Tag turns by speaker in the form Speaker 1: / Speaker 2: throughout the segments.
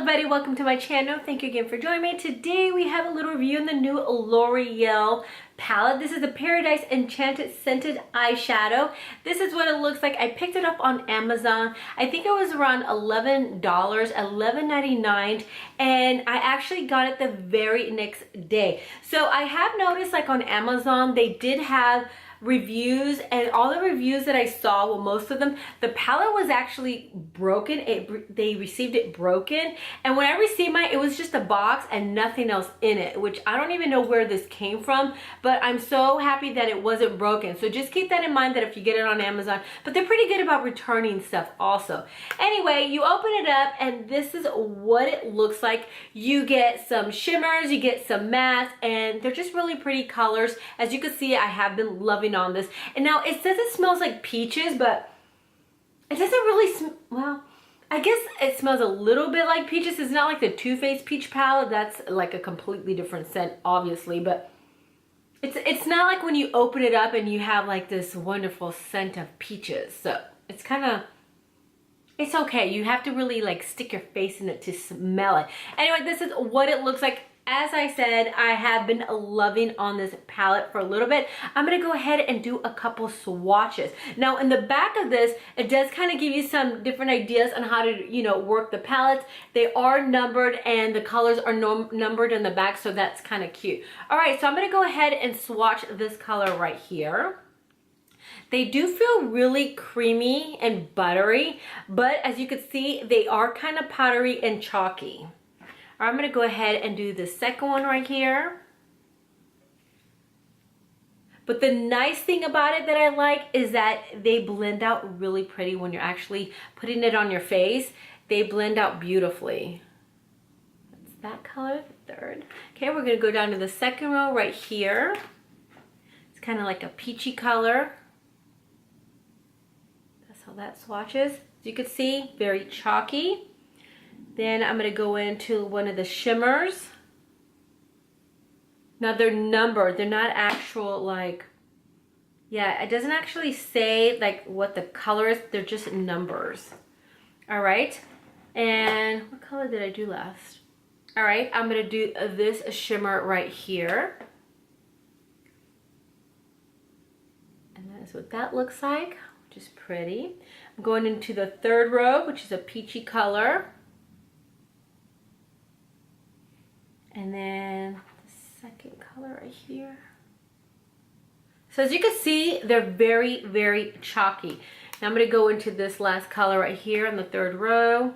Speaker 1: everybody, welcome to my channel. Thank you again for joining me. Today we have a little review on the new L'Oreal palette. This is the Paradise Enchanted Scented Eyeshadow. This is what it looks like. I picked it up on Amazon. I think it was around $11, $11.99, and I actually got it the very next day. So I have noticed, like on Amazon, they did have reviews, and all the reviews that I saw, well, most of them, the palette was actually broken. They received it broken, and when I received mine, it was just a box and nothing else in it, which I don't even know where this came from, but I'm so happy that it wasn't broken. So just keep that in mind, that if you get it on Amazon, but they're pretty good about returning stuff also. Anyway, you open it up and this is what it looks like. You get some shimmers, you get some mattes, and they're just really pretty colors. As you can see, I have been loving on this. And now it says it smells like peaches, but it doesn't really well, I guess it smells a little bit like peaches. It's not like the Too Faced peach palette. That's like a completely different scent, obviously, but it's not like when you open it up and you have like this wonderful scent of peaches. So it's kind of, it's okay. You have to really like stick your face in it to smell it. Anyway, this is what it looks like. As I said, I have been loving on this palette for a little bit. I'm going to go ahead and do a couple swatches. Now, in the back of this, it does kind of give you some different ideas on how to, you know, work the palettes. They are numbered and the colors are numbered in the back, so that's kind of cute. All right, so I'm going to go ahead and swatch this color right here. They do feel really creamy and buttery, but as you can see, they are kind of powdery and chalky. I'm going to go ahead and do the second one right here. But the nice thing about it that I like is that they blend out really pretty when you're actually putting it on your face. They blend out beautifully. That's that color, the third. Okay, we're going to go down to the second row right here. It's kind of like a peachy color. That's how that swatches. As you can see, very chalky. Then I'm going to go into one of the shimmers. Now they're numbered. They're not actual, like, yeah, it doesn't actually say like what the color is. They're just numbers. All right. And what color did I do last? All right. I'm going to do this shimmer right here. And that is what that looks like, which is pretty. I'm going into the third row, which is a peachy color. And then the second color right here. So as you can see, they're very, very chalky. Now I'm going to go into this last color right here on the third row.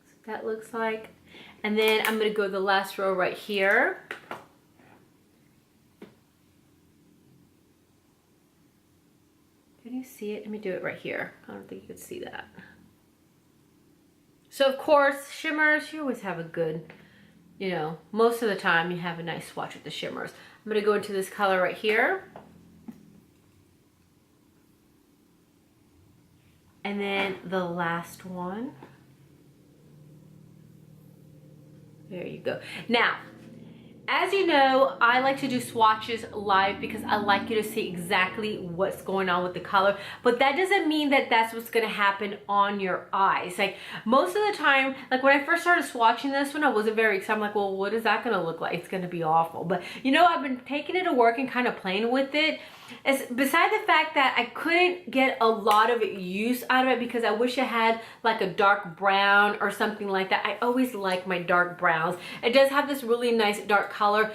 Speaker 1: So that looks like. And then I'm going to go to the last row right here. Can you see it? Let me do it right here. I don't think you can see that. So of course, shimmers, you always have a good, you know, most of the time you have a nice swatch with the shimmers. I'm going to go into this color right here. And then the last one. There you go. Now, as you know, I like to do swatches live because I like you to see exactly what's going on with the color. But that doesn't mean that that's what's going to happen on your eyes. Like most of the time, like when I first started swatching this one, I wasn't very excited. I'm like, well, what is that going to look like? It's going to be awful. But you know, I've been taking it to work and kind of playing with it. As beside the fact that I couldn't get a lot of use out of it because I wish I had like a dark brown or something like that. I always like my dark browns. It does have this really nice dark color.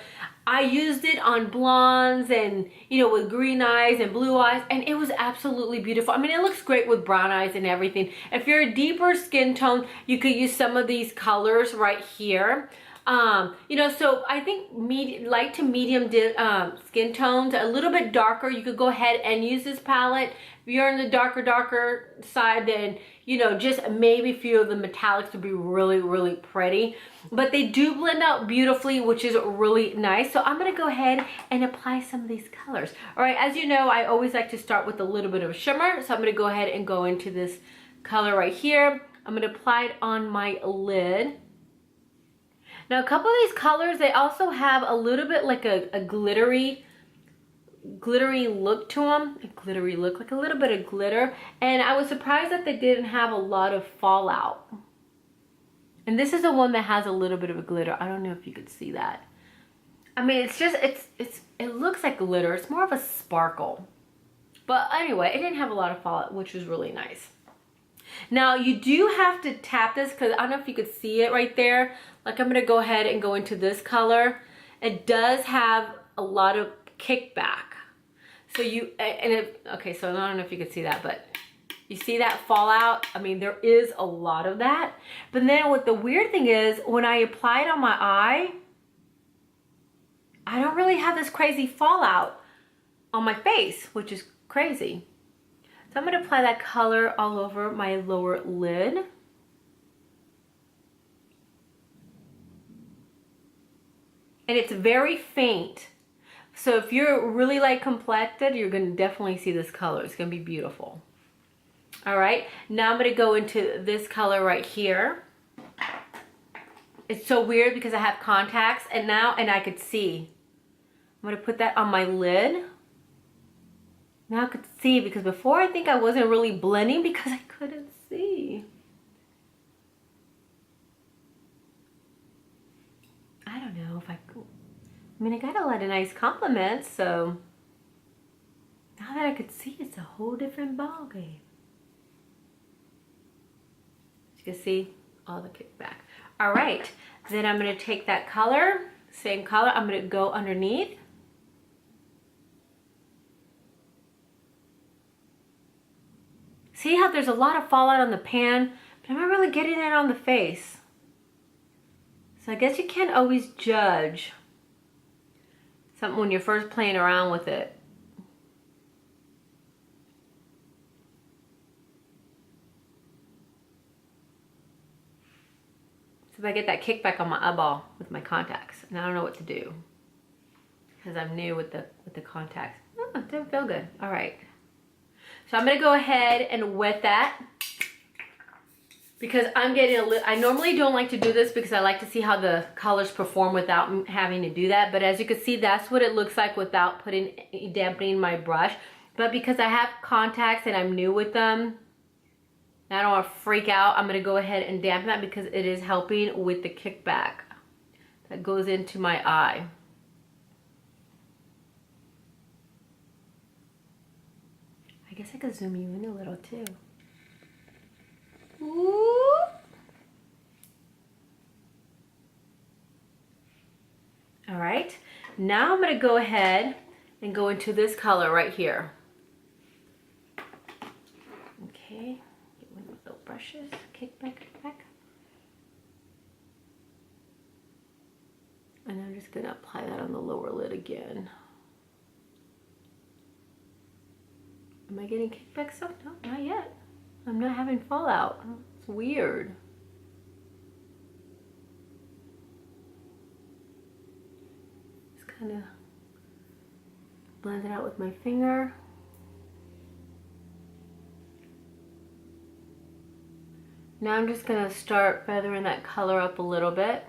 Speaker 1: I used it on blondes and, you know, with green eyes and blue eyes, and it was absolutely beautiful. I mean, it looks great with brown eyes and everything. If you're a deeper skin tone, you could use some of these colors right here. You know, so I think light to medium skin tones, a little bit darker, you could go ahead and use this palette. If you're in the darker side, then, you know, just maybe a few of the metallics would be really, really pretty. But they do blend out beautifully, which is really nice. So I'm going to go ahead and apply some of these colors. All right, as you know, I always like to start with a little bit of a shimmer. So I'm going to go ahead and go into this color right here. I'm going to apply it on my lid. Now a couple of these colors, they also have a little bit like a glittery glittery look to them. A glittery look, like a little bit of glitter. And I was surprised that they didn't have a lot of fallout. And this is the one that has a little bit of a glitter. I don't know if you could see that. I mean, it's just, it looks like glitter. It's more of a sparkle. But anyway, it didn't have a lot of fallout, which was really nice. Now, you do have to tap this, because I don't know if you could see it right there. Like, I'm going to go ahead and go into this color. It does have a lot of kickback. So you, okay, so I don't know if you could see that, but you see that fallout? I mean, there is a lot of that. But then what the weird thing is, when I apply it on my eye, I don't really have this crazy fallout on my face, which is crazy. So I'm going to apply that color all over my lower lid. And it's very faint. So if you're really like complected, you're going to definitely see this color. It's going to be beautiful. All right, now I'm going to go into this color right here. It's so weird because I have contacts and I could see. I'm going to put that on my lid. Now I could see, because before I think I wasn't really blending because I couldn't see. I don't know if I could. I mean, I got a lot of nice compliments, so now that I could see, it's a whole different ballgame. You can see all the kickback. All right, then I'm going to take that color, same color, I'm going to go underneath. See how there's a lot of fallout on the pan, but I'm not really getting it on the face. So I guess you can't always judge something when you're first playing around with it. So if I get that kickback on my eyeball with my contacts, and I don't know what to do because I'm new with the contacts. Oh, it didn't feel good. All right. So I'm going to go ahead and wet that, because I'm getting a little, I normally don't like to do this because I like to see how the colors perform without having to do that. But as you can see, that's what it looks like without dampening my brush. But because I have contacts and I'm new with them, and I don't want to freak out, I'm going to go ahead and dampen that because it is helping with the kickback that goes into my eye. I guess I could zoom you in a little too. Ooh. All right, now I'm going to go ahead and go into this color right here. Okay, get one of those brushes, kick back. And I'm just going to apply that on the lower lid again. Am I getting kickback stuff? No, not yet. I'm not having fallout. It's weird. Just kind of blend it out with my finger. Now I'm just going to start feathering that color up a little bit.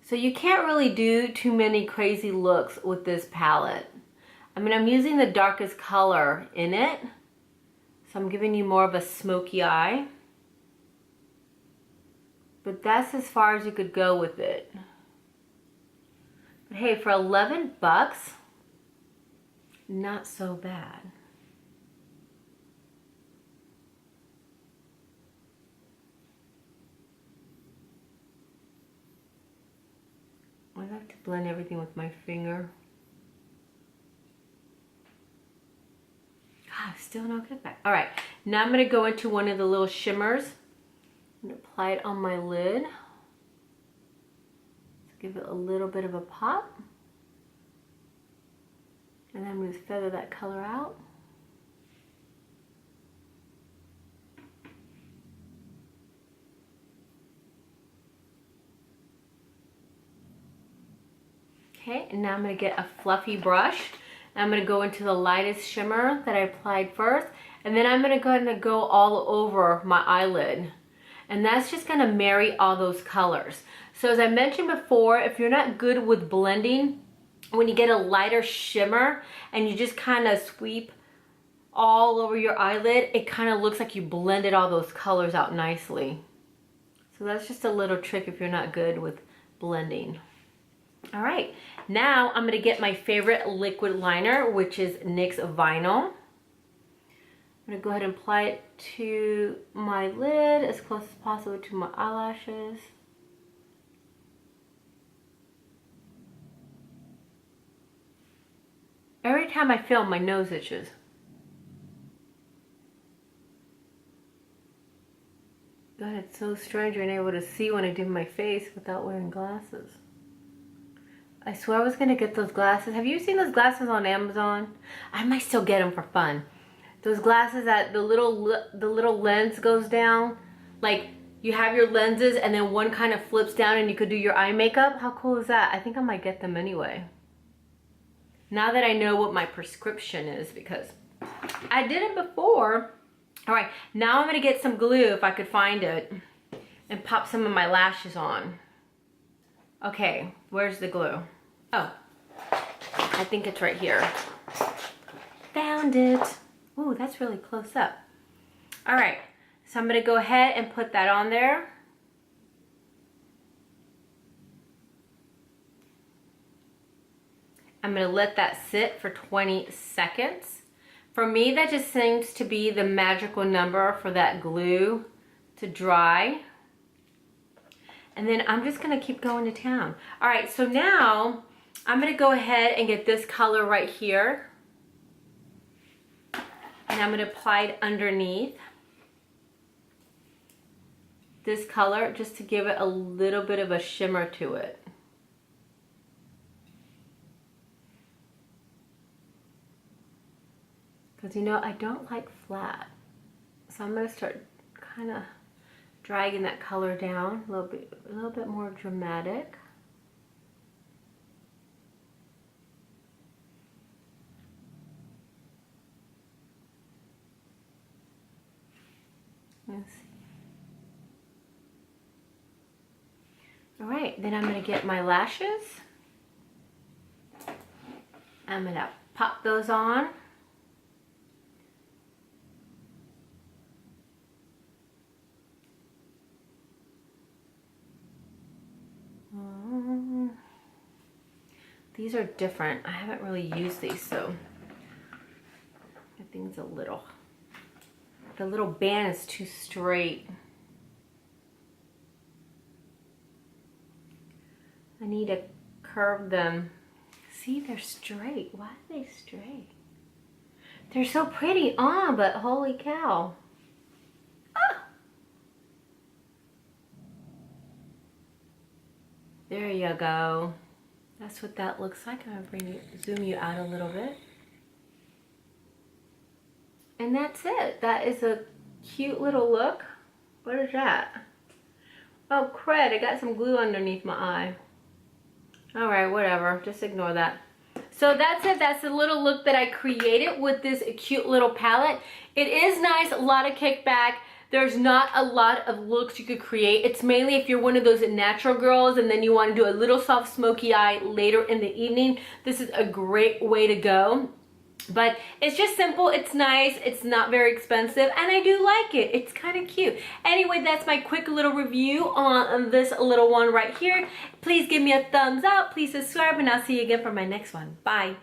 Speaker 1: So you can't really do too many crazy looks with this palette. I mean, I'm using the darkest color in it, so I'm giving you more of a smoky eye. But that's as far as you could go with it. But hey, for 11 bucks, not so bad. I like to blend everything with my finger. Still no kickback. All right, now I'm going to go into one of the little shimmers and apply it on my lid. Let's give it a little bit of a pop. And then I'm going to feather that color out. Okay, and now I'm going to get a fluffy brush. I'm going to go into the lightest shimmer that I applied first, and then I'm going to go all over my eyelid. And that's just gonna marry all those colors. So as I mentioned before, if you're not good with blending, when you get a lighter shimmer and you just kind of sweep all over your eyelid, it kind of looks like you blended all those colors out nicely. So that's just a little trick if you're not good with blending. All right, now I'm gonna get my favorite liquid liner, which is NYX Vinyl. I'm gonna go ahead and apply it to my lid as close as possible to my eyelashes. Every time I film, my nose itches. God, it's so strange being able to see when I do my face without wearing glasses. I swear I was gonna get those glasses. Have you seen those glasses on Amazon? I might still get them for fun. Those glasses that the little lens goes down. Like you have your lenses and then one kind of flips down and you could do your eye makeup. How cool is that? I think I might get them anyway. Now that I know what my prescription is, because I did it before. All right, now I'm gonna get some glue if I could find it and pop some of my lashes on. Okay, where's the glue? Oh, I think it's right here. Found it. Ooh, that's really close up. All right, so I'm gonna go ahead and put that on there. I'm gonna let that sit for 20 seconds. For me, that just seems to be the magical number for that glue to dry. And then I'm just gonna keep going to town. All right, so now I'm gonna go ahead and get this color right here. And I'm gonna apply it underneath this color just to give it a little bit of a shimmer to it. Because you know, I don't like flat. So I'm gonna start kind of dragging that color down a little bit more dramatic. Let's see. All right, then I'm gonna get my lashes. I'm gonna pop those on. These are different. I haven't really used these, so I think it's the little band is too straight. I need to curve them. See, they're straight. Why are they straight? They're so pretty on, but holy cow. Ah! There you go. That's what that looks like. I'm going to zoom you out a little bit. And that's it. That is a cute little look. What is that? Oh, crud. I got some glue underneath my eye. All right, whatever. Just ignore that. So that's it. That's the little look that I created with this cute little palette. It is nice. A lot of kickback. There's not a lot of looks you could create. It's mainly if you're one of those natural girls and then you want to do a little soft smoky eye later in the evening. This is a great way to go. But it's just simple, it's nice, it's not very expensive, and I do like it. It's kind of cute. Anyway, that's my quick little review on this little one right here. Please give me a thumbs up, please subscribe, and I'll see you again for my next one. Bye.